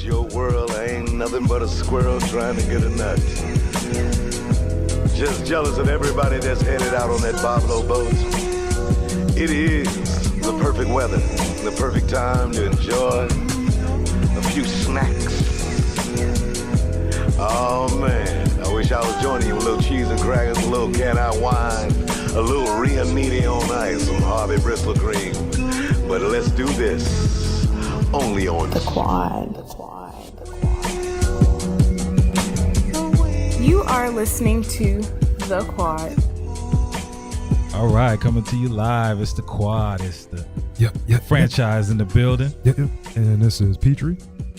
Cause your world ain't nothing but a squirrel trying to get a nut. Just jealous of everybody that's headed out on that Boblo boat. It is the perfect weather, the perfect time to enjoy a few snacks. Oh man, I wish I was joining you with a little cheese and crackers, a little can-I wine, a little Rianiti on ice, some Harvey Bristol cream. But let's do this only on The Quad. You are listening to The Quad. All right, coming to you live. It's The Quad. It's the franchise in the building. Yep. And this is Petrie.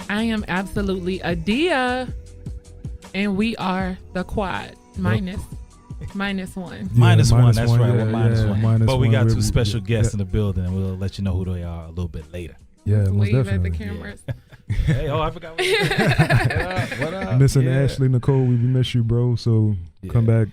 I am absolutely Adia, and we are The Quad. Minus one. Minus one. That's minus right. one, We're minus yeah, one. minus But we got one. two special guests in the building, and we'll let you know who they are a little bit later. Yeah, most Wave at definitely. the cameras. Hey, I forgot what up? Missing Ashli Nicole, we miss you, bro. So come back.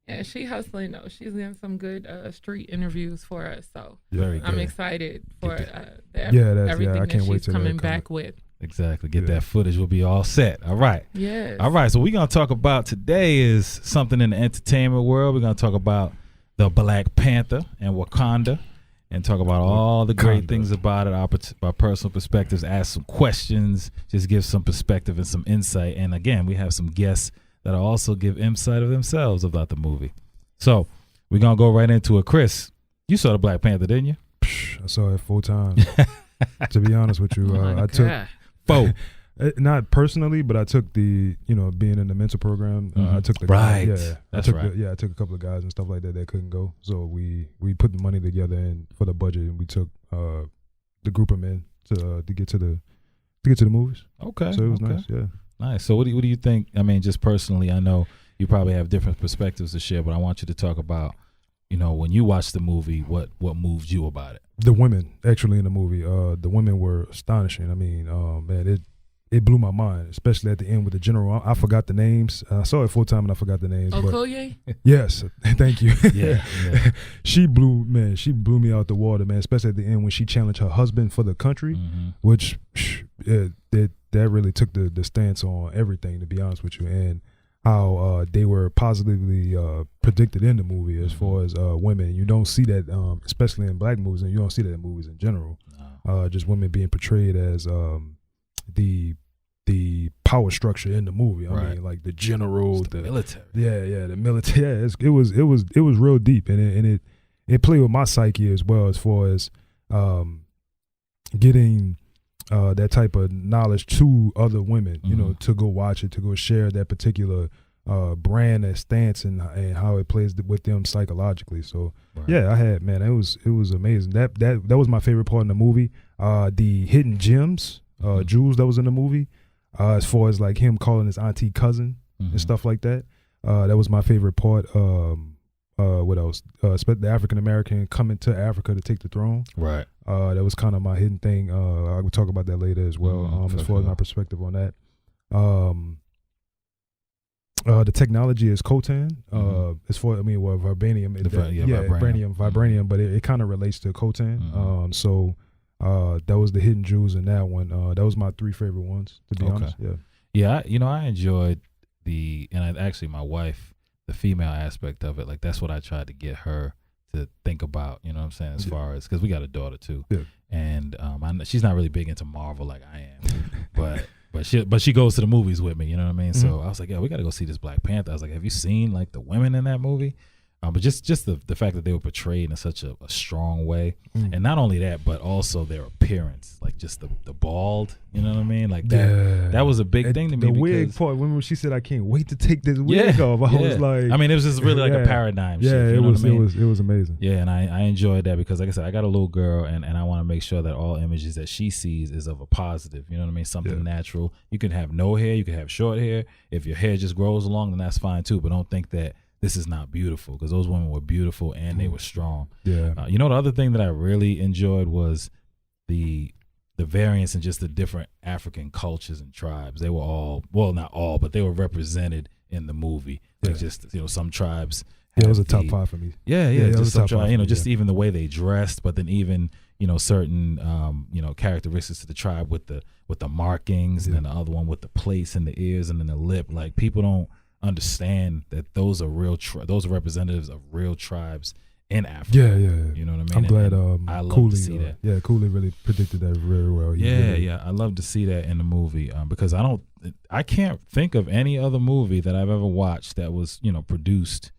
Yeah, she hustling though. She's getting some good street interviews for us. So Very good. I'm excited for I everything that can't wait she's till coming that back with. Exactly. Get that footage. We'll be all set. All right. Yes. All right. So we're going to talk about today is something in the entertainment world. We're going to talk about the Black Panther and Wakanda and talk about all the great things about it, our personal perspectives, ask some questions, just give some perspective and some insight. And again, we have some guests that'll also give insight of themselves about the movie. So we're going to go right into it. Chris, you saw the Black Panther, didn't you? I saw it 4 times. To be honest with you, I took 4. Not personally, but I took the, being in the mental program, I took the right. guys, That's I took right. I took a couple of guys and stuff like that couldn't go. So we put the money together and for the budget, and we took the group of men to get to the movies. Okay. So it was nice. Yeah. Nice. So what do you think? I mean, just personally, I know you probably have different perspectives to share, but I want you to talk about, when you watched the movie, what moved you about it? The women actually in the movie, the women were astonishing. I mean, man, it blew my mind, especially at the end with the general. I forgot the names. I saw it 4 times and I forgot the names. Okoye? Yes, thank you. Yeah. She blew me out the water, man. Especially at the end when she challenged her husband for the country, which that really took the stance on everything, to be honest with you, and how they were positively predicted in the movie as far as women. You don't see that, especially in black movies, and you don't see that in movies in general. No. Just women being portrayed as the power structure in the movie. I mean, like the general, the military. Yeah, the military. Yeah, it was real deep, and it played with my psyche as well, as far as getting that type of knowledge to other women. To go watch it, to go share that particular brand, that stance, and how it plays with them psychologically. So yeah, I had, man, it was amazing. That was my favorite part in the movie. The hidden gems. Jules that was in the movie, as far as like him calling his auntie cousin and stuff like that. That was my favorite part. What else? The African American coming to Africa to take the throne. Right. That was kind of my hidden thing. I will talk about that later as well. As far as my perspective on that. The technology is coltan. As far vibranium. Vibranium, but it kind of relates to coltan. So. That was the hidden jewels in that one. That was my 3 favorite ones, to be honest. Yeah. I enjoyed my wife, the female aspect of it. Like that's what I tried to get her to think about. You know what I'm saying? As far as, because we got a daughter too, and she's not really big into Marvel like I am, but she goes to the movies with me. You know what I mean? So I was like, yeah, we got to go see this Black Panther. I was like, have you seen like the women in that movie? But just the fact that they were portrayed in such a strong way, and not only that, but also their appearance, like just the bald, you know what I mean? Like that was a big thing to me. The wig part, when she said, "I can't wait to take this wig off," I was like, I mean, it was just really like a paradigm shift. Yeah, you know it was amazing. Yeah, and I enjoyed that because, like I said, I got a little girl, and I want to make sure that all images that she sees is of a positive. You know what I mean? Something natural. You can have no hair, you can have short hair. If your hair just grows along, then that's fine too. But don't think that this is not beautiful, because those women were beautiful and they were strong. Yeah. The other thing that I really enjoyed was the variance in just the different African cultures and tribes. They were all, well, not all, but they were represented in the movie. Like just, some tribes Yeah, it was a top 5 for me. Yeah. Just top 5 just even the way they dressed, but then even certain characteristics of the tribe with the markings, and then the other one with the plates in the ears and then the lip. Like, people don't understand that those are those are representatives of real tribes in Africa. Yeah. You know what I mean? I'm glad I love Cooley, to see that. Yeah, Cooley really predicted that very well. I love to see that in the movie because I can't think of any other movie that I've ever watched that was produced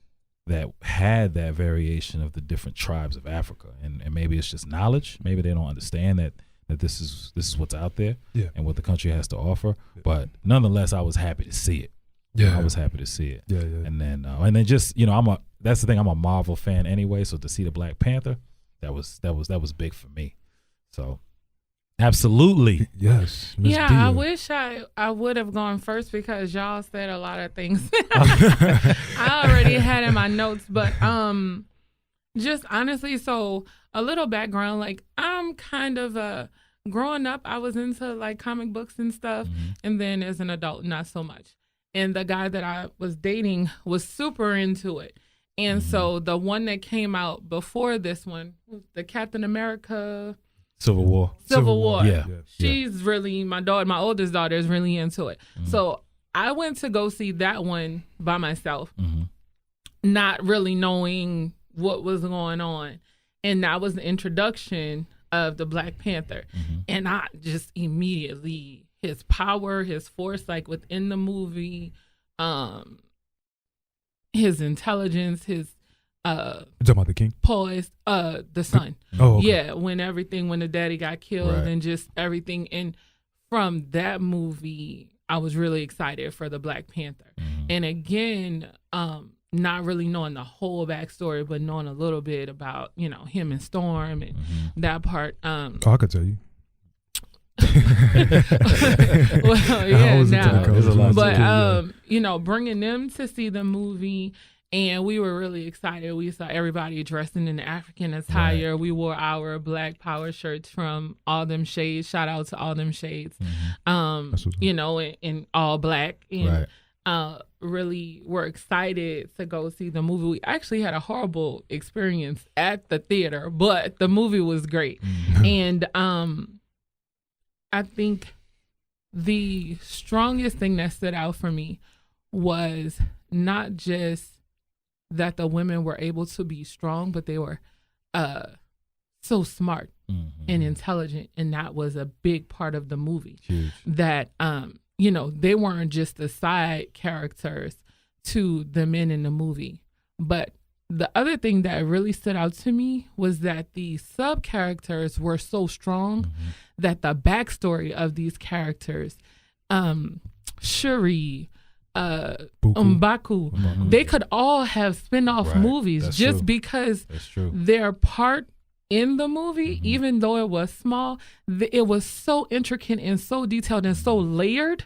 that had that variation of the different tribes of Africa. And maybe it's just knowledge. Maybe they don't understand that this is what's out there and what the country has to offer. But nonetheless, I was happy to see it. Yeah, I was happy to see it. Yeah. And then just that's the thing. I'm a Marvel fan anyway, so to see the Black Panther, that was big for me. So, absolutely, yes. Ms. Yeah, Dia. I wish I would have gone first because y'all said a lot of things I already had in my notes. But just honestly, so a little background. Like, I'm kind of growing up, I was into like comic books and stuff, and then as an adult, not so much. And the guy that I was dating was super into it. And so the one that came out before this one, the Captain America Civil War. Yeah. She's really, my oldest daughter is really into it. So I went to go see that one by myself, not really knowing what was going on. And that was the introduction of the Black Panther. And I just immediately, his power, his force, like within the movie, his intelligence, his you talking about the king? Poise, the son. Oh, okay. Yeah, when the daddy got killed and just everything. And from that movie, I was really excited for the Black Panther. And again, not really knowing the whole backstory, but knowing a little bit about, him and Storm and that part. I could tell you. Well, yeah, now, but bringing them to see the movie, and we were really excited. We saw everybody dressing in the African attire. We wore our Black Power shirts from All Them Shades. Shout out to All Them Shades. In all black, and really were excited to go see the movie. We actually had a horrible experience at the theater, but the movie was great. And I think the strongest thing that stood out for me was not just that the women were able to be strong, but they were so smart and intelligent. And that was a big part of the movie. Huge. That, they weren't just the side characters to the men in the movie. But the other thing that really stood out to me was that the sub characters were so strong that the backstory of these characters, Shuri, M'Baku, they could all have spin-off movies just because their part in the movie, even though it was small, it was so intricate and so detailed and so layered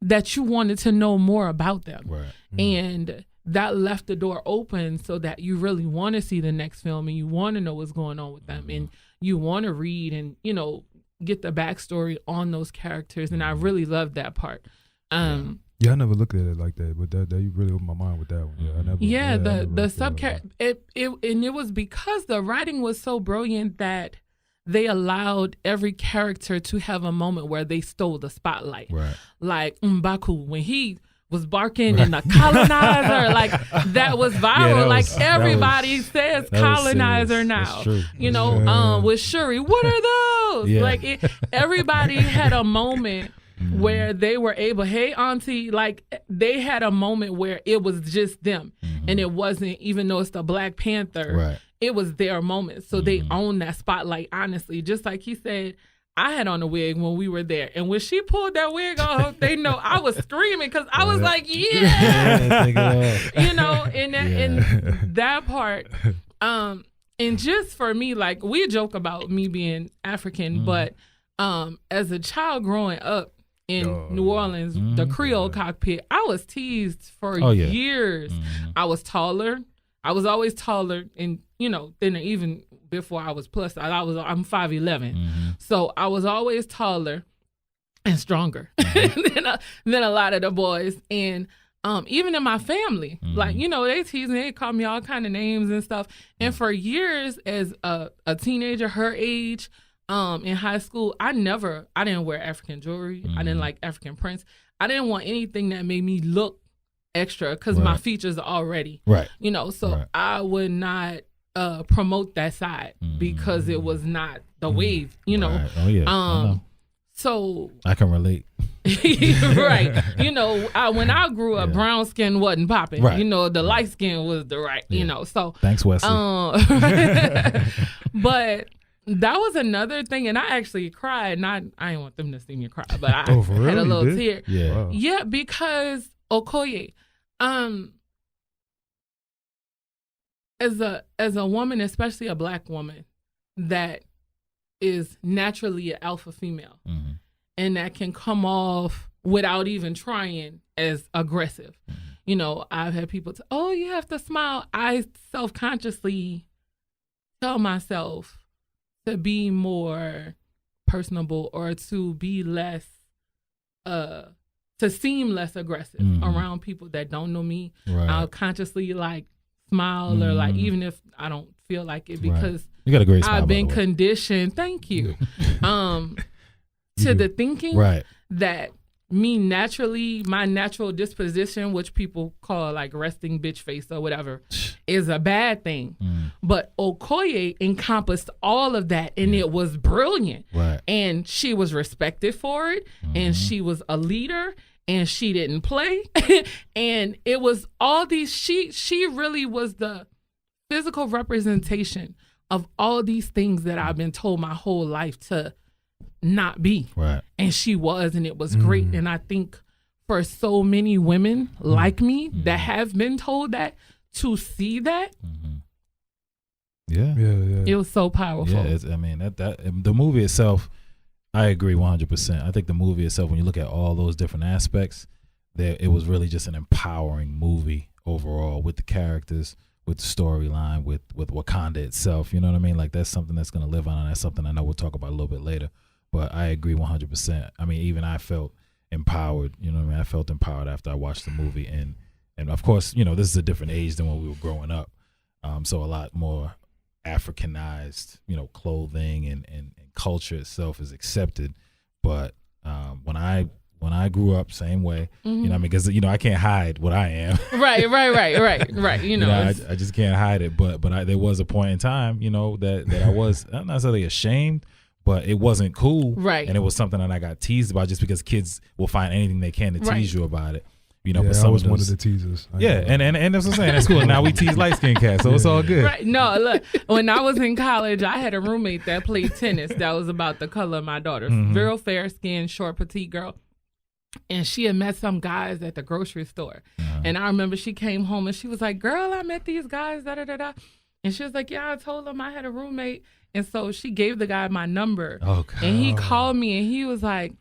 that you wanted to know more about them. And that left the door open so that you really want to see the next film and you want to know what's going on with them and you want to read and, get the backstory on those characters. And I really loved that part. I never looked at it like that, but that you really opened my mind with that one. The sub it was because the writing was so brilliant that they allowed every character to have a moment where they stole the spotlight. Like M'Baku, when he was barking and the colonizer, like that was viral. Everybody says colonizer now. With Shuri, what are those? Everybody had a moment where they were able, hey auntie, like they had a moment where it was just them. And it wasn't, even though it's the Black Panther, it was their moment. So they owned that spotlight, honestly. Just like he said, I had on a wig when we were there. And when she pulled that wig off, they know I was screaming because I was like, and that part. And just for me, like we joke about me being African, but as a child growing up in New Orleans, the Creole cockpit, I was teased for years. I was taller. I was always taller, and then even before I was plus, I'm 5'11", so I was always taller and stronger than a lot of the boys. And even in my family, like, you know, they tease me, they call me all kind of names and stuff. And for years as a teenager, her age, in high school, I didn't wear African jewelry. I didn't like African prints. I didn't want anything that made me look extra because my features are already, you know, so I would not promote that side because it was not the wave, you know. Right. Oh, yeah. I know. So I can relate. Right. You know, when I grew up, brown skin wasn't popping. Right. You know, the light skin was the you know. So thanks, Wesley. But that was another thing, and I actually cried. And I didn't want them to see me cry, but I really? had a little tear. Yeah. Wow. Yeah, because Okoye, as a woman, especially a black woman, that is naturally an alpha female, and that can come off without even trying as aggressive. You know, I've had people say, "Oh, you have to smile." I self-consciously tell myself to be more personable or to be less, to seem less aggressive around people that don't know me. Right. I'll consciously like smile or like, even if I don't feel like it, because you got a great smile, I've been by the way. conditioned. Thank you. To the thinking that me naturally, my natural disposition, which people call like resting bitch face or whatever, is a bad thing. But Okoye encompassed all of that, and it was brilliant. Right. And she was respected for it, and she was a leader, and she didn't play. And it was all these, she really was the physical representation of all these things that I've been told my whole life to not be. Right. And she was, and it was great. And I think for so many women like me that have been told that, to see that, it was so powerful. Yeah, I mean, that the movie itself, I agree 100%. I think the movie itself, when you look at all those different aspects, that it was really just an empowering movie overall, with the characters, with the storyline, with Wakanda itself. You know what I mean? Like, that's something that's going to live on, and that's something I know we'll talk about a little bit later. But I agree 100%. I mean, even I felt empowered. You know what I mean? I felt empowered after I watched the movie. And of course, you know, this is a different age than when we were growing up. So a lot more Africanized, you know, clothing and culture itself is accepted. But when I grew up, same way, you know what I mean? Because, you know, I can't hide what I am. Right. You know, I just can't hide it. But there was a point in time, you know, that I was not necessarily ashamed, but it wasn't cool. Right. And it was something that I got teased about, just because kids will find anything they can to tease you about it. You know, yeah, but some I was of one of the teasers. And that's what I'm saying. That's cool. Now we tease light skinned cats, so it's all good. Right. No, look, when I was in college, I had a roommate that played tennis that was about the color of my daughter. Real fair skinned, short, petite girl. And she had met some guys at the grocery store. And I remember she came home and she was like, "Girl, I met these guys, da-da-da-da." And she was like, "Yeah, I told them I had a roommate." And so she gave the guy my number. Oh, God. And he called me and he was like,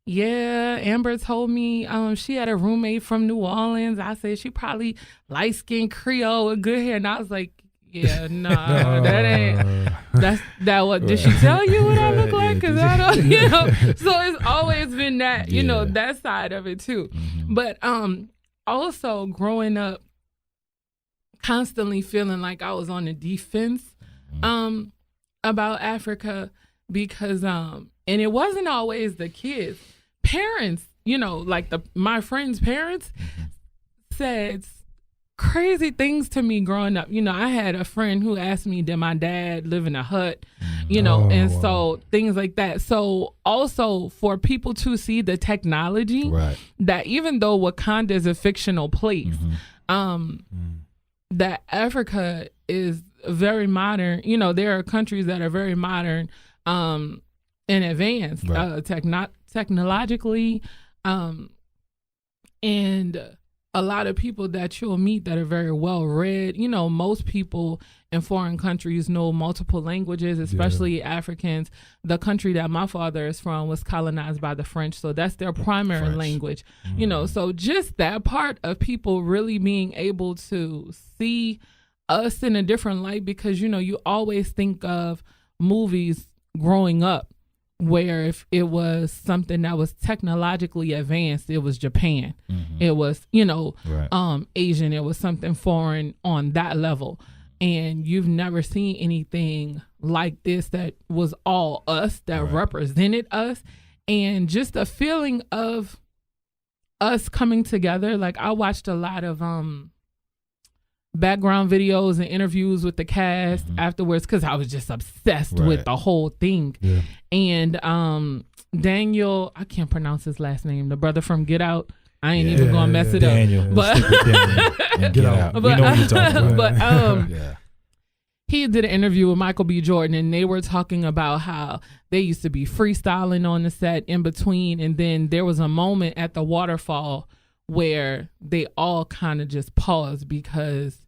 "Yeah, Amber told me she had a roommate from New Orleans." I said, "She probably light-skinned Creole with good hair." And I was like, "Yeah, nah, that ain't. That what did she tell you what I look like? Because I don't, you know." So it's always been that, you know, that side of it too. But also growing up, constantly feeling like I was on the defense about Africa, because and it wasn't always the kids. Parents, you know, like my friends' parents said crazy things to me growing up. You know, I had a friend who asked me, did my dad live in a hut? You know, so things like that. So also for people to see the technology, that even though Wakanda is a fictional place, that Africa is very modern. You know, there are countries that are very modern and advanced technologically, and a lot of people that you'll meet that are very well read. You know, most people in foreign countries know multiple languages, especially Africans. The country that my father is from was colonized by the French, so that's their primary language. You know, so just that part of people really being able to see us in a different light, because, you know, you always think of movies growing up where if it was something that was technologically advanced, it was Japan. It was, Asian. It was something foreign on that level. And you've never seen anything like this that was all us, that represented us. And just a feeling of us coming together. Like, I watched a lot of background videos and interviews with the cast afterwards, because I was just obsessed with the whole thing. Yeah. And Daniel, I can't pronounce his last name, the brother from Get Out. I ain't even gonna mess it Daniel. up. But Get Out. We know what you're talking about. But he did an interview with Michael B. Jordan, and they were talking about how they used to be freestyling on the set in between, and then there was a moment at the waterfall where they all kind of just paused because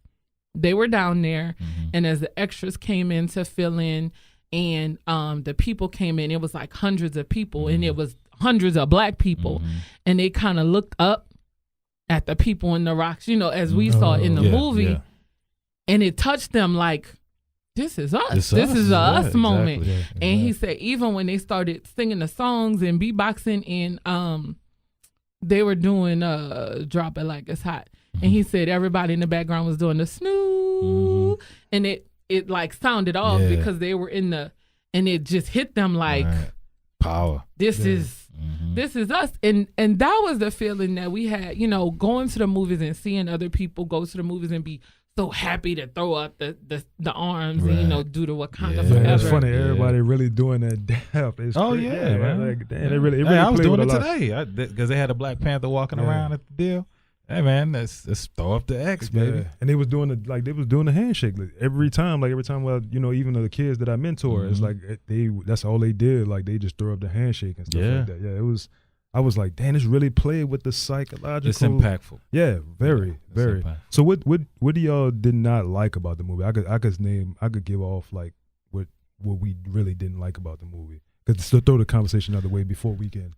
they were down there, and as the extras came in to fill in, and the people came in, it was like hundreds of people, and it was hundreds of Black people, and they kind of looked up at the people in the rocks, as we saw in the movie, and it touched them like, this is us. This is a us moment. Exactly. And he said even when they started singing the songs and beatboxing, and they were doing Drop It Like It's Hot. And he said everybody in the background was doing the snoo, and it like sounded off because they were in the, and it just hit them like power. This is us, and that was the feeling that we had, going to the movies and seeing other people go to the movies and be so happy to throw up the arms and do the Wakanda Forever. It's funny, everybody really doing that dap. It's crazy. Man. Like, damn, it really I was doing it lot. today because they had a Black Panther walking around at the deal. Hey man, let's throw up the X, baby. And they was doing the handshake every time. Well, even the kids that I mentor, it's like that's all they did. Like, they just throw up the handshake and stuff like that. Yeah, it was. I was like, damn, this really played with the psychological. It's impactful. Yeah, very. Impactful. So what do y'all did not like about the movie? I could give off like what we really didn't like about the movie. Because to throw the conversation out of the way before we can,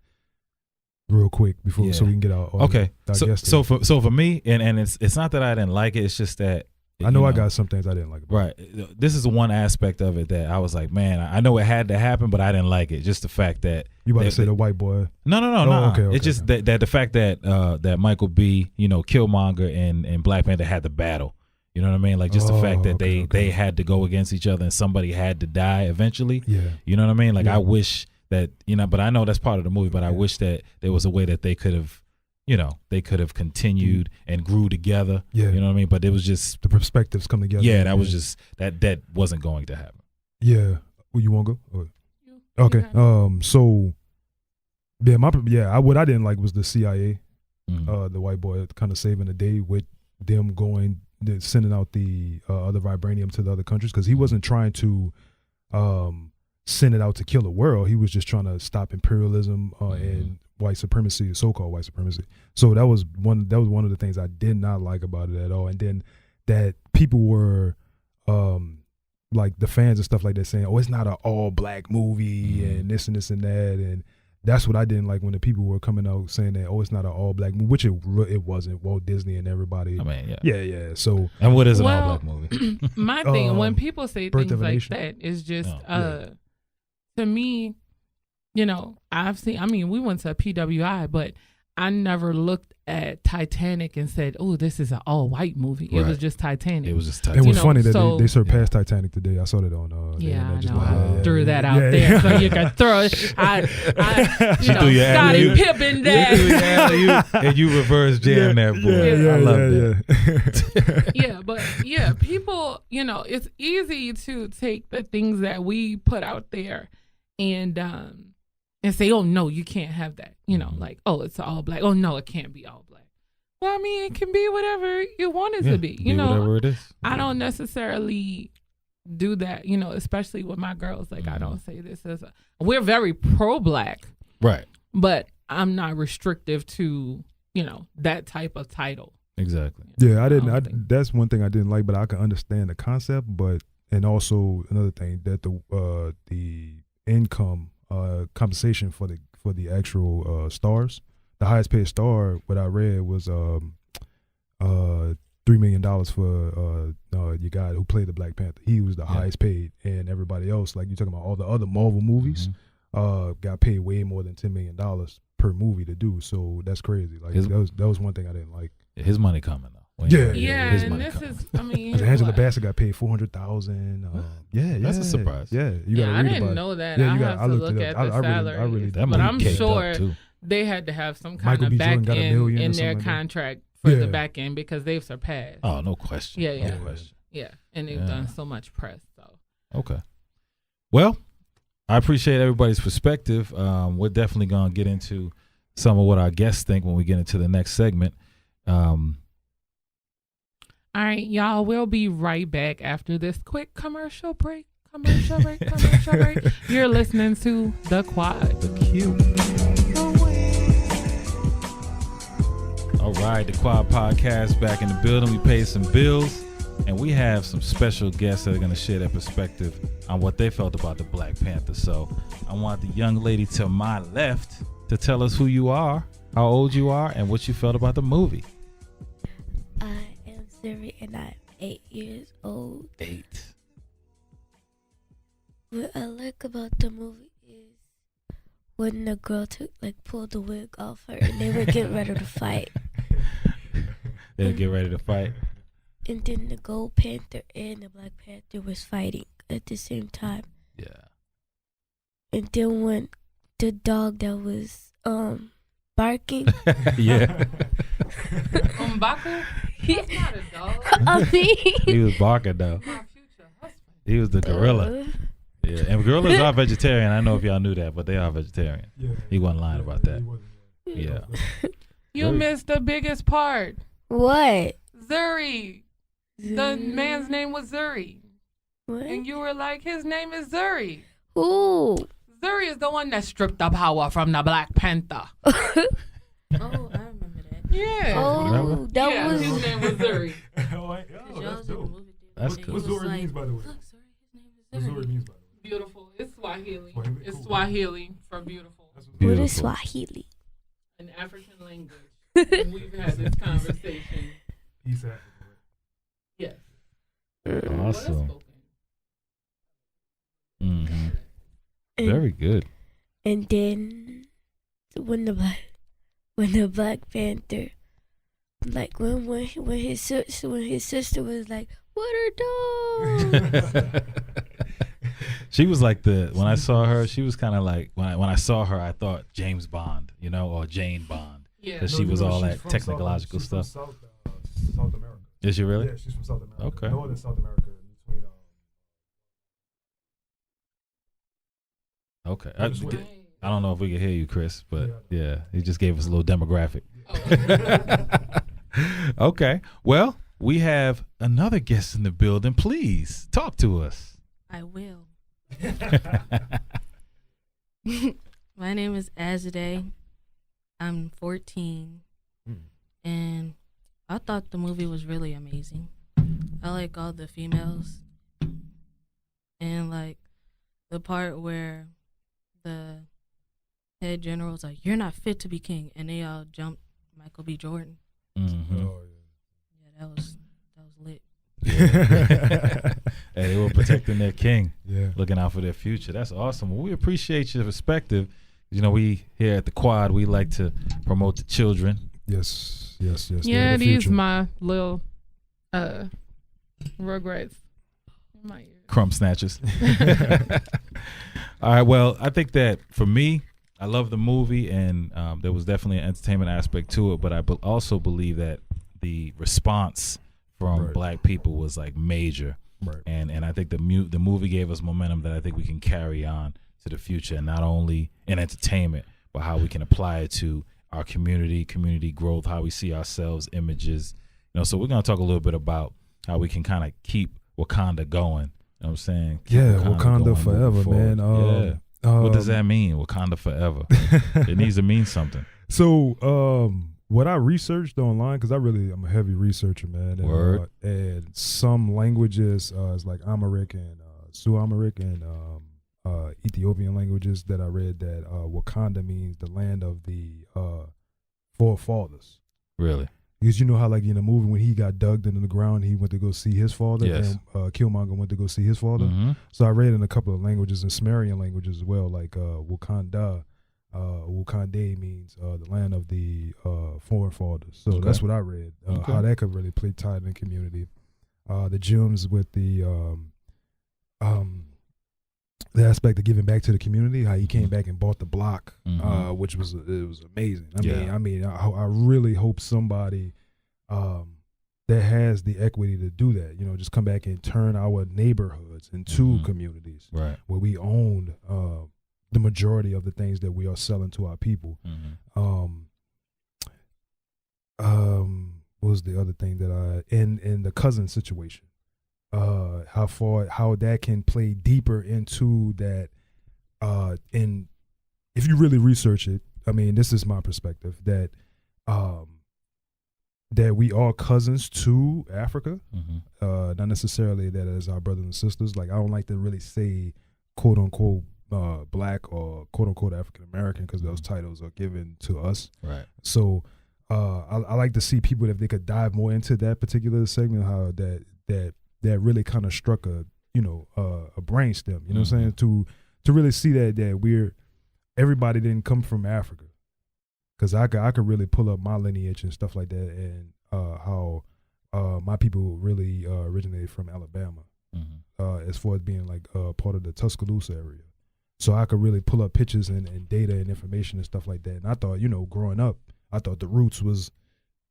real quick, so we can get our okay. So for me, and it's not that I didn't like it. It's just that I know I got some things I didn't like about it. Right. This is one aspect of it that I was like, man, I know it had to happen, but I didn't like it. Just the fact that you about to say the white boy. No. Okay, it's just that the fact that that Michael B, Killmonger and Black Panther had the battle. You know what I mean? Like, just the fact that they had to go against each other and somebody had to die eventually. Yeah. You know what I mean? Like, I wish that, but I know that's part of the movie, but I wish that there was a way that they could have, they could have continued and grew together. Yeah. You know what I mean? But it was just the perspectives come together. Yeah, that was just that wasn't going to happen. Yeah. Well, you want to go? Okay. So what I didn't like was the CIA, the white boy kind of saving the day with them sending out the other vibranium to the other countries, because he wasn't trying to send it out to kill the world. He was just trying to stop imperialism and white supremacy, so-called white supremacy. So that was one of the things I did not like about it at all. And then that people were like the fans and stuff like that saying, "Oh, it's not an all-black movie," and this and this and that, and that's what I didn't like when the people were coming out saying that, "Oh, it's not an all-black movie," which it wasn't. Walt Disney and everybody. I mean, yeah. So, and what is an all-black movie? My thing, when people say things like that, is just to me, we went to a PWI, but I never looked at Titanic and said, "Oh, this is an all-white movie." Right. It was just Titanic. It was just Titanic. It was funny that they surpassed Titanic today. I saw that on. I threw that out there so you could throw it. Scottie Pippen there. And you reverse jam that boy. I love that. But people, it's easy to take the things that we put out there and say, "Oh no, you can't have that." Like, "Oh, it's all black." "Oh no, it can't be all black." Well, I mean, it can be whatever you want it to be. Whatever it is. I don't necessarily do that. Especially with my girls. Like, I don't say this as we're very pro-black, right? But I'm not restrictive to that type of title. Exactly. Yeah, I didn't. That's one thing I didn't like, but I can understand the concept. And also another thing that the income compensation for the actual stars, the highest paid star, what I read was $3 million for your guy who played the Black Panther. He was the highest paid, and everybody else, like you talking about all the other Marvel movies, got paid way more than $10 million per movie to do. So that's crazy. Like that was one thing I didn't like. His money coming though. Yeah, his and money this coming. is, I mean, Angela Bassett got paid $400,000. Yeah, That's a surprise. Yeah, you got to I read didn't about know it. that. Yeah, I you have got. to I look at the salary. I really That But movie I'm caked sure up, too. they had to have some kind Michael of B. back Jordan got $1 end million or in something their like that. contract for Yeah. the back end because they've surpassed. Oh, no question. Yeah, yeah. No question. Yeah, and they've done so much press. So Okay. Well, I appreciate everybody's perspective. We're definitely going to get into some of what our guests think when we get into the next segment. all right, y'all, we'll be right back after this quick commercial break. You're listening to The Quad. The Q. All right, the Quad Podcast back in the building. We paid some bills, and we have some special guests that are going to share their perspective on what they felt about the Black Panther. So I want the young lady to my left to tell us who you are, how old you are, and what you felt about the movie. I am Zuri and I'm 8 years old. 8. What I like about the movie is when the girl pulled the wig off her and they were getting ready to fight. They'll get ready to fight. And then the Gold Panther and the Black Panther was fighting at the same time. Yeah. And then when the dog that was barking. Yeah. M'Baku? That's not a dog. I mean, He was barking though. My future husband. He was the gorilla. Yeah, and gorillas are vegetarian. I know if y'all knew that, but they are vegetarian. Yeah. He wasn't lying about that. Yeah. You missed the biggest part. What? Zuri. The man's name was Zuri. What? And you were like, his name is Zuri. Who? Zuri is the one that stripped the power from the Black Panther. Oh, I remember that. Yeah. Oh, that yeah, was. his name was Zuri. That's dope. That's And cool. he What was Zori like, means, by the way? Look, Zuri, his name is What Zori Zuri. means, by the way? Beautiful. It's Swahili. Swahili, It's cool. Swahili for beautiful. That's What Beautiful. is Swahili? An African language. And we've had this conversation. East Africa. Yes. Awesome. hmm And- Very good. And then when the Black Panther, like when his sister was like, "What are dogs?" She was like when I saw her, she was kind of like, when I saw her, I thought James Bond, or Jane Bond. Yeah. Because she was all she's that from technological South, stuff. she's from South America. Is she really? Yeah, she's from South America. Okay. Northern South America, between Okay. Venezuela. I don't know if we can hear you, Chris, but yeah, he just gave us a little demographic. Okay. Well, we have another guest in the building. Please talk to us. I will. My name is Azadeh. I'm 14. And I thought the movie was really amazing. I like all the females. And like the part where the head general was like, "You're not fit to be king," and they all jumped Michael B. Jordan. Mm-hmm. Oh, Yeah, that was lit. Hey, they were protecting their king, yeah. looking out for their future. That's awesome. Well, we appreciate your perspective. We here at the Quad, we like to promote the children. Yes. Yeah, the these future. my little Rugrats in my ear. Crumb snatchers. All right. Well, I think that for me, I love the movie, and there was definitely an entertainment aspect to it. But I also believe that the response from Right. Black people was like major, Right. and I think the movie gave us momentum that I think we can carry on to the future, and not only in entertainment, but how we can apply it to our community growth, how we see ourselves, images. So we're gonna talk a little bit about how we can kind of keep Wakanda going. You know what I'm saying? Keep Yeah, going, Wakanda moving forever, forward. man. Yeah. What does that mean? Wakanda forever. It needs to mean something. So, what I researched online, because I'm a heavy researcher, man. And, Word. And some languages is like Amharic and Su-Amharic and Ethiopian languages that I read that Wakanda means the land of the forefathers. Really? Because you know how like in the movie when he got dug into the ground, he went to go see his father, and Killmonger went to go see his father. Mm-hmm. So I read in a couple of languages, in Sumerian languages as well, like Wakanda. Wakanda means the land of the foreign fathers. So that's what I read. How that could really play tied in the community. The gems with the aspect of giving back to the community, how he came back and bought the block, which was amazing. I mean, I really hope somebody that has the equity to do that, you know, just come back and turn our neighborhoods into communities where we own the majority of the things that we are selling to our people. What was the other thing that in the cousin situation? How that can play deeper into that, and if you really research it, I mean, this is my perspective that that we are cousins to Africa, not necessarily that as our brothers and sisters. Like I don't like to really say quote unquote black or quote unquote African American because those titles are given to us. Right. So I like to see people if they could dive more into that particular segment, how that really kind of struck a brainstem, you know what I'm saying, to really see that everybody didn't come from Africa, because I could really pull up my lineage and stuff like that, and how my people really originated from Alabama, as far as being like part of the Tuscaloosa area. So I could really pull up pictures and data and information and stuff like that. And I thought, growing up, I thought the roots was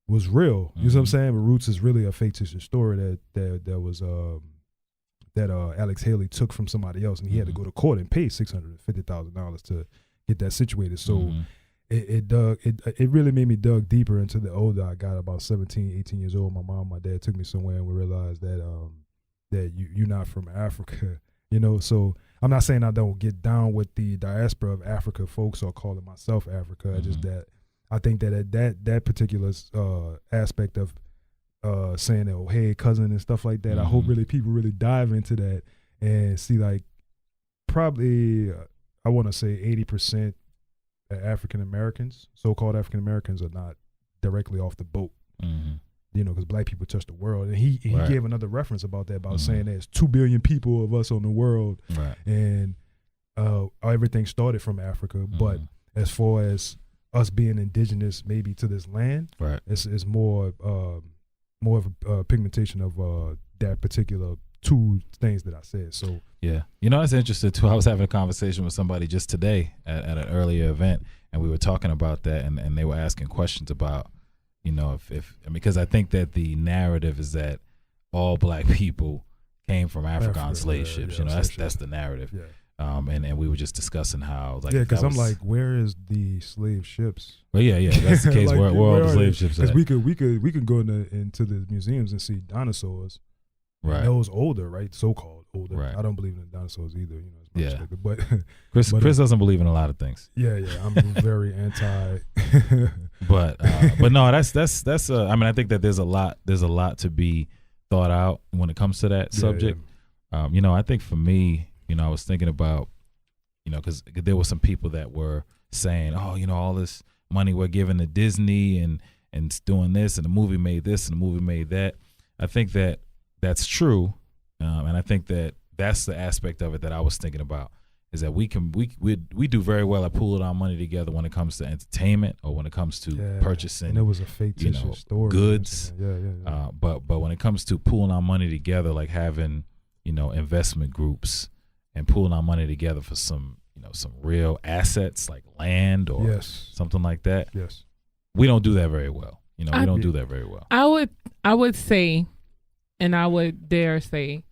real. You know what I'm saying? But Roots is really a fictitious story that was that Alex Haley took from somebody else, and he had to go to court and pay $650,000 to get that situated. So it really made me dug deeper into the older I got, about 17, 18 years old. My mom, my dad took me somewhere, and we realized that that you're not from Africa, So I'm not saying I don't get down with the diaspora of Africa folks or calling myself Africa. Just that I think that particular aspect of saying that, oh, hey, cousin and stuff like that, I hope really people really dive into that and see, like, probably, I want to say 80% African Americans, so-called African Americans, are not directly off the boat. Because black people touch the world. And he gave another reference about that, about saying there's 2 billion people of us on the world. And everything started from Africa. But as far as us being indigenous maybe to this land, it's more of a pigmentation of that particular two things that I said. So yeah, that's interesting too. I was having a conversation with somebody just today at an earlier event, and we were talking about that, and they were asking questions about, because I think that the narrative is that all black people came from Africa on slave ships. That's the narrative. Yeah. And we were just discussing how, like, because I'm like, where is the slave ships? Well, yeah, that's the case. like, where all the slave ships? Because we could go into the museums and see dinosaurs. Right. Those older, right? So-called older. Right. I don't believe in dinosaurs either. But Chris doesn't believe in a lot of things. Yeah, I'm very anti. but no, that's. I mean, I think that there's a lot to be thought out when it comes to that subject. Yeah. I think for me, I was thinking about, because there were some people that were saying, oh, all this money we're giving to Disney and it's doing this, and the movie made this and the movie made that. I think that that's true, and I think that that's the aspect of it that I was thinking about, is that we do very well at pooling our money together when it comes to entertainment or when it comes to purchasing. And it was a fictitious story. Goods. Yeah. But when it comes to pooling our money together, like having investment groups and pooling our money together for some real assets like land or something like that. Yes. We don't do that very well. We don't do that very well. I would say, and I would dare say,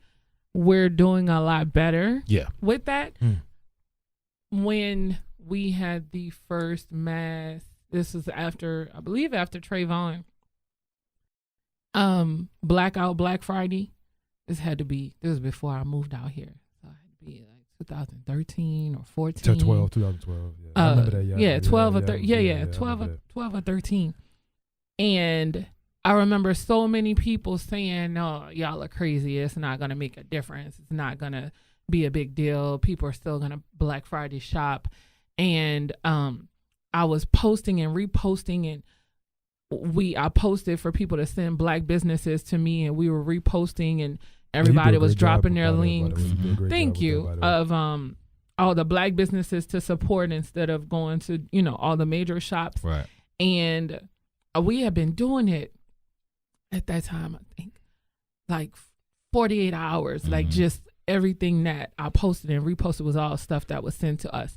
we're doing a lot better with that. When we had the first mass, this was after Trayvon, Blackout Black Friday. This was before I moved out here. So it had to be like 2013 or 14. 2012. Yeah. I remember that. 12 or 13. 12 or 13. And I remember so many people saying, no, y'all are crazy. It's not going to make a difference. It's not going to be a big deal. People are still going to Black Friday shop. And I was posting and reposting and I posted for people to send black businesses to me, and we were reposting, and everybody was dropping their links. Thank you. Of all the black businesses to support instead of going to, all the major shops. Right. And we have been doing it at that time, I think, like 48 hours, like just everything that I posted and reposted was all stuff that was sent to us.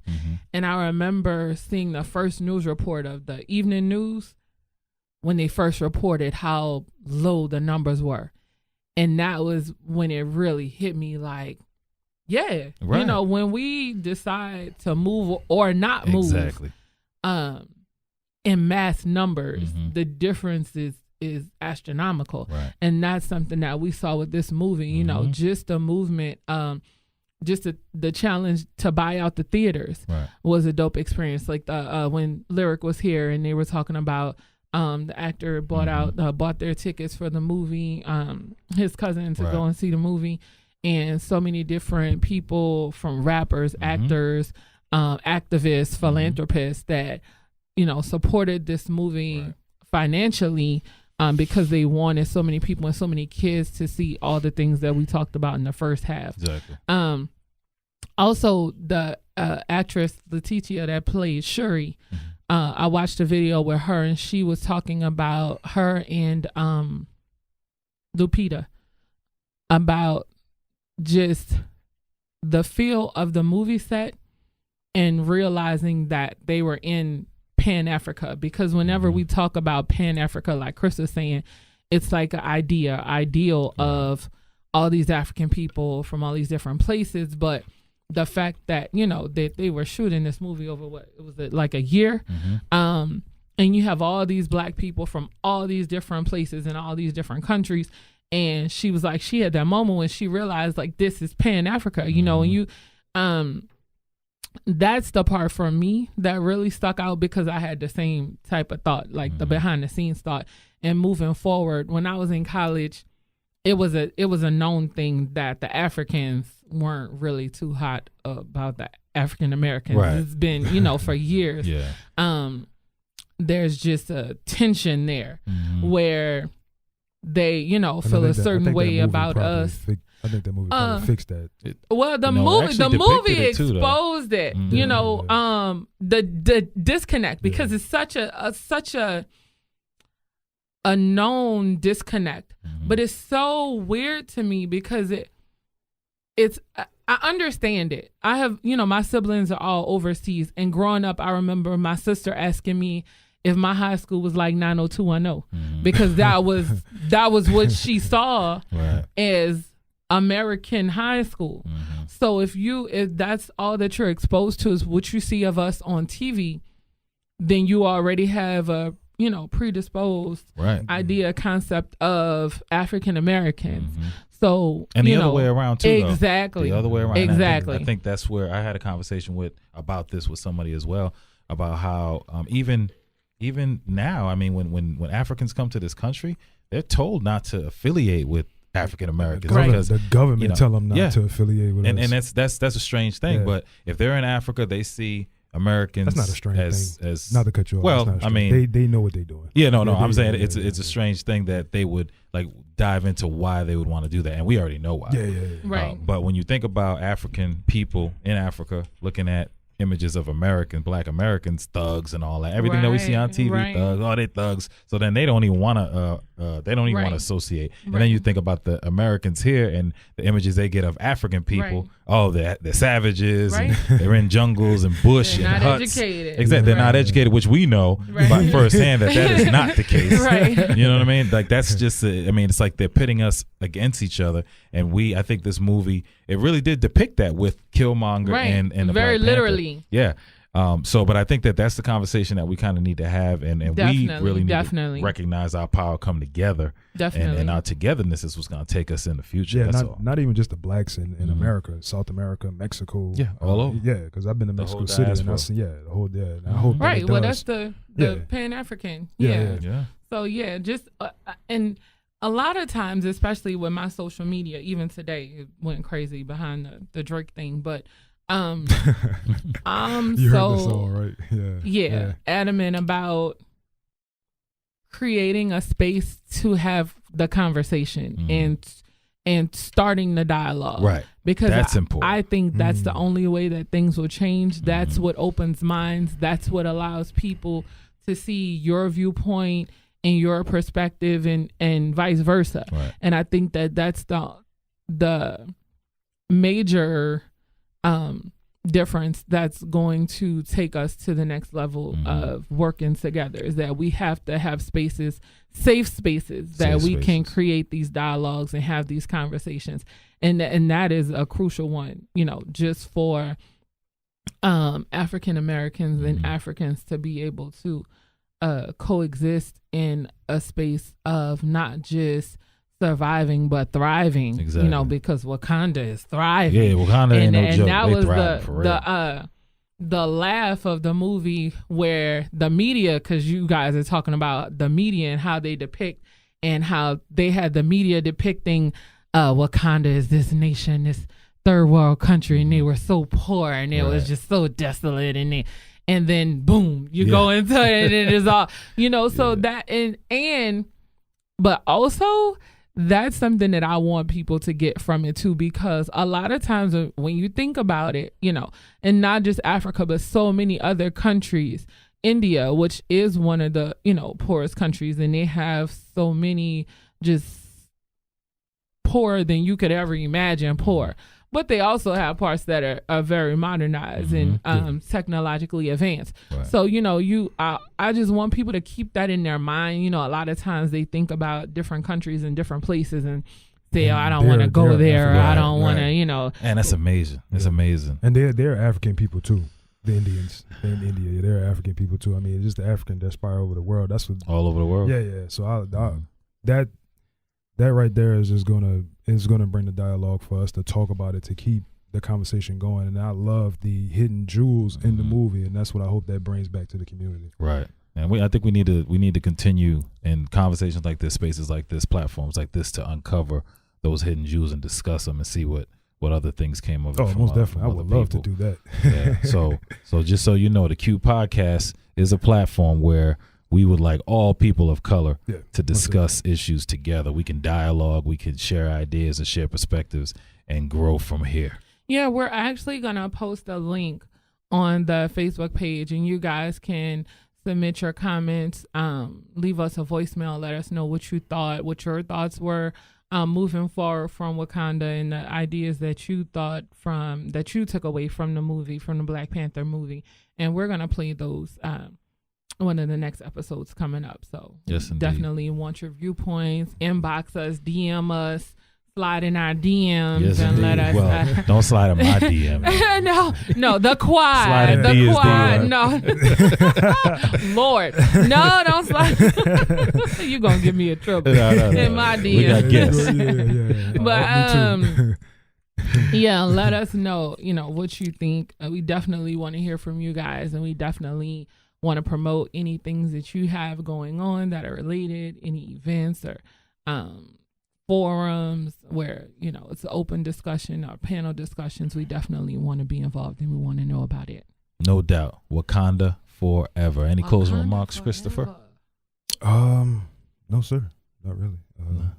And I remember seeing the first news report of the evening news when they first reported how low the numbers were. And that was when it really hit me like, yeah, right. When we decide to move or not move exactly. In mass numbers, the difference is astronomical. Right. And that's something that we saw with this movie, just the movement, just the challenge to buy out the theaters was a dope experience. Like when Lyric was here and they were talking about the actor bought their tickets for the movie, his cousin to go and see the movie, and so many different people from rappers, actors, activists, philanthropists that supported this movie financially because they wanted so many people and so many kids to see all the things that we talked about in the first half. Exactly. Also, the actress Letitia that played Shuri, I watched a video with her, and she was talking about her and Lupita about just the feel of the movie set and realizing that they were in Pan-Africa, because whenever we talk about Pan-Africa, like Chris was saying, it's like an ideal of all these African people from all these different places. But the fact that, that they were shooting this movie over like a year, and you have all these black people from all these different places and all these different countries. And she was like, she had that moment when she realized like, this is Pan-Africa, and you, that's the part for me that really stuck out, because I had the same type of thought, like the behind the scenes thought. And moving forward, when I was in college, it was a known thing that the Africans weren't really too hot about the African Americans. Right. It's been, for years. Yeah. There's just a tension there where they, feel a certain way about us. I think that movie probably fixed that. The movie exposed it. The disconnect, because it's such a known disconnect, but it's so weird to me because it's I understand it. I have, my siblings are all overseas, and growing up, I remember my sister asking me if my high school was like 90210, because that was what she saw as American high school. So if that's all that you're exposed to is what you see of us on TV, then you already have a predisposed idea, concept of African Americans. So and the other way around too. Exactly. The other way around. Exactly. I think that's where I had a conversation about this with somebody as well, about how even now, I mean, when Africans come to this country, they're told not to affiliate with African Americans because the government tell them not to affiliate with us. And that's a strange thing. But if they're in Africa, they see Americans. That's not a strange thing. As not to cut you off. Well, I mean, they know what they're doing. Yeah, no. I'm saying it's a strange thing that they would like dive into why they would want to do that, and we already know why. Yeah. Right. But when you think about African people in Africa, looking at images of Black Americans, thugs and all that, everything that we see on TV, thugs, they thugs. So then they don't even want to, want to associate. And then you think about the Americans here and the images they get of African people. Oh, they're savages, and they're in jungles and bush they're and not huts. Educated. Exactly, they're not educated, which we know by firsthand that is not the case. You know what I mean? Like that's just, it's like they're pitting us against each other. And I think this movie, it really did depict that with Killmonger and the very Black literally. Panther. Yeah. But I think that's the conversation that we kind of need to have, and we really need to recognize our power, come together, and our togetherness is what's going to take us in the future. Yeah, not even just the blacks in America, South America, Mexico. Yeah, all over. Yeah, because I've been to Mexico City, and I see the whole I hope right. Well, that's the Pan-African. Yeah. So just and a lot of times, especially with my social media, even today, it went crazy behind the Drake thing, but. I'm you heard the song, right? Yeah. Adamant about creating a space to have the conversation and starting the dialogue. Right. Because that's important. I think that's the only way that things will change. That's what opens minds. That's what allows people to see your viewpoint and your perspective and vice versa. Right. And I think that that's the major difference that's going to take us to the next level of working together, is that we have to have spaces, safe spaces that we can create these dialogues and have these conversations. And that is a crucial one, just for African Americans and Africans to be able to coexist in a space of not just surviving but thriving. Exactly. Because Wakanda is thriving. Yeah, Wakanda ain't no joke. That they was thriving, for real. the laugh of the movie, where the media, because you guys are talking about the media and how they depict, and how they had the media depicting Wakanda is this nation, this third world country, and they were so poor, and it was just so desolate, and then boom, you go into it, and it is all, so that, and but also that's something that I want people to get from it too, because a lot of times when you think about it, and not just Africa, but so many other countries, India, which is one of the, poorest countries, and they have so many just poorer than you could ever imagine poor. But they also have parts that are very modernized and technologically advanced. Right. So, I just want people to keep that in their mind. A lot of times they think about different countries and different places and say, I don't want to go there. I don't want to, And that's amazing. It's amazing. And they're African people too. The Indians in India, they're African people too. I mean, it's just the African that spire over the world. That's what all over the world. Yeah. So that right there is just gonna bring the dialogue for us to talk about it, to keep the conversation going. And I love the hidden jewels in the movie, and that's what I hope that brings back to the community. Right. And I think we need to continue in conversations like this, spaces like this, platforms like this, to uncover those hidden jewels and discuss them and see what other things came of it. Oh, most definitely. I would love to do that. Yeah. So just so you know, the Q Podcast is a platform where we would like all people of color to discuss issues together. We can dialogue, we can share ideas and share perspectives and grow from here. Yeah, we're actually going to post a link on the Facebook page, and you guys can submit your comments, leave us a voicemail, let us know what you thought, what your thoughts were moving forward from Wakanda, and the ideas that you took away from the movie, from the Black Panther movie. And we're going to play those one of the next episodes coming up. So definitely want your viewpoints. Inbox us, DM us, slide in our DMs, and let us. Well, don't slide in my DM. No, the quad. Slide in the quad. DM. No, Lord, no, don't slide. You gonna give me a trouble in my DM. We got guests. But let us know. What you think. We definitely want to hear from you guys, and we definitely want to promote any things that you have going on that are related, any events or forums where, it's an open discussion or panel discussions. We definitely want to be involved, and we want to know about it. No doubt. Wakanda Forever. Any closing remarks, Christopher? No, sir. Not really.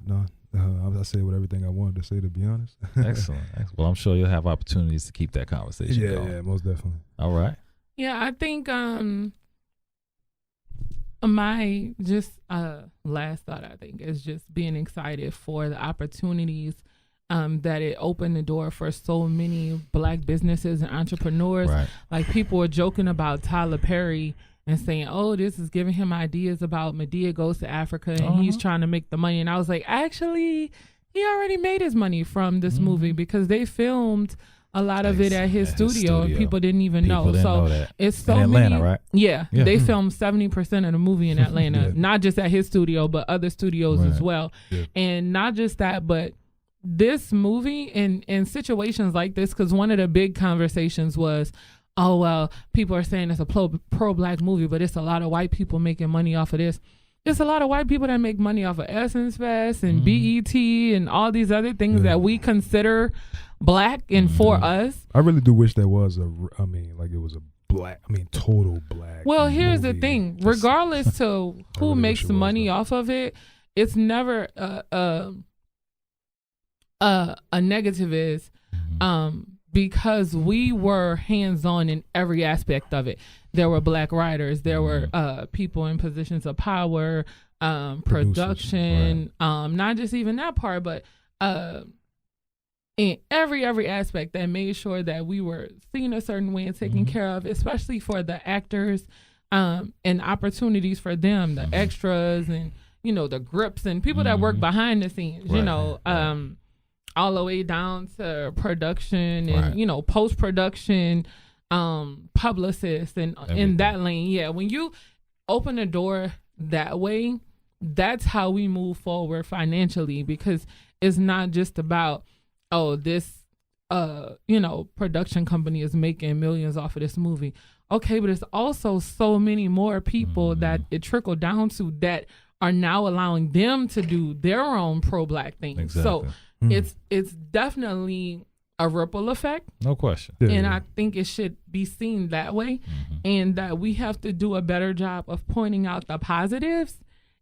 No. I said with everything I wanted to say, to be honest. Excellent. Well, I'm sure you'll have opportunities to keep that conversation going. Yeah, most definitely. All right. Yeah, I think my last thought, I think, is just being excited for the opportunities that it opened the door for so many Black businesses and entrepreneurs. Right. Like, people were joking about Tyler Perry and saying, oh, this is giving him ideas about Madea Goes to Africa, and he's trying to make the money. And I was like, actually, he already made his money from this movie, because they filmed a lot of it at his studio, and people didn't even know. So it's so in Atlanta, many, right? Yeah, they filmed 70% of the movie in Atlanta, not just at his studio, but other studios as well. Yeah. And not just that, but this movie in situations like this, because one of the big conversations was, oh, well, people are saying it's a pro-Black movie, but it's a lot of white people making money off of this. It's a lot of white people that make money off of Essence Fest and BET and all these other things that we consider Black and for us. I really do wish there was it was a total black. Well, here's movie. the thing. Just- Regardless to who really makes wish it was, money though. off of it, it's never a negative is because we were hands-on in every aspect of it. There were black writers. There were people in positions of power, production, not just even that part, but in every aspect that made sure that we were seen a certain way and taken care of, especially for the actors, and opportunities for them, the extras and, you know, the grips and people that work behind the scenes, you know, all the way down to production and, you know, post-production, publicists and in that lane. Yeah. When you open the door that way, that's how we move forward financially, because it's not just about, oh, this, you know, production company is making millions off of this movie. Okay, but it's also so many more people that it trickled down to that are now allowing them to do their own pro-black things. Exactly. So it's definitely a ripple effect. No question. And I think it should be seen that way, and that we have to do a better job of pointing out the positives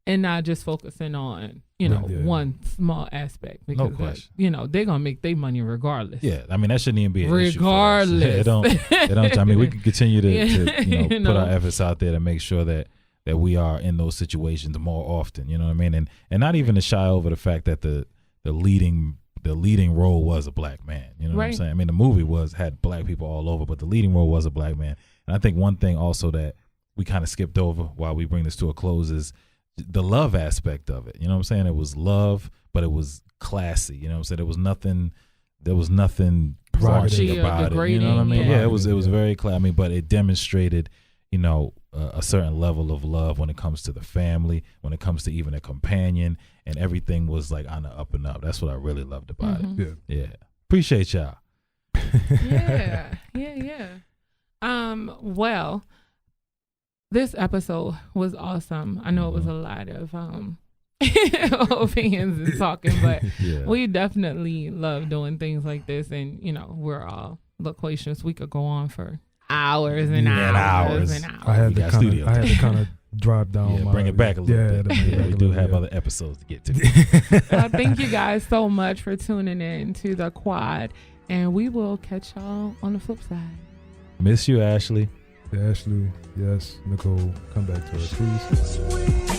and not just focusing on, you know, one small aspect, because No question. you know, they're gonna make their money regardless. Yeah, I mean that shouldn't even be an Regardless. issue for us. It don't. I mean, we can continue to you know, You put our know. efforts out there to make sure that we are in those situations more often. You know what I mean? And not even to shy over the fact that the leading role was a black man. You know what I'm saying? I mean, the movie had black people all over, but the leading role was a black man. And I think one thing also that we kind of skipped over while we bring this to a close is the love aspect of it. You know what I'm saying? It was love, but it was classy. You know what I'm saying? There was nothing raunchy about it. You know what I mean? Yeah, it was very classy. I mean, but it demonstrated, you know, a certain level of love when it comes to the family, when it comes to even a companion, and everything was like on the up and up. That's what I really loved about it. Yeah. Appreciate y'all. Yeah. Well, this episode was awesome. I know it was a lot of opinions and talking, but we definitely love doing things like this. And, you know, we're all loquacious. We could go on for hours and hours and hours. I had to kind of drive down. Bring it back a little bit. Yeah, we do have other episodes to get to. Thank you guys so much for tuning in to the Quad, and we will catch y'all on the flip side. Miss you, Ashley. Ashley, yes, Nicole, come back to us, please.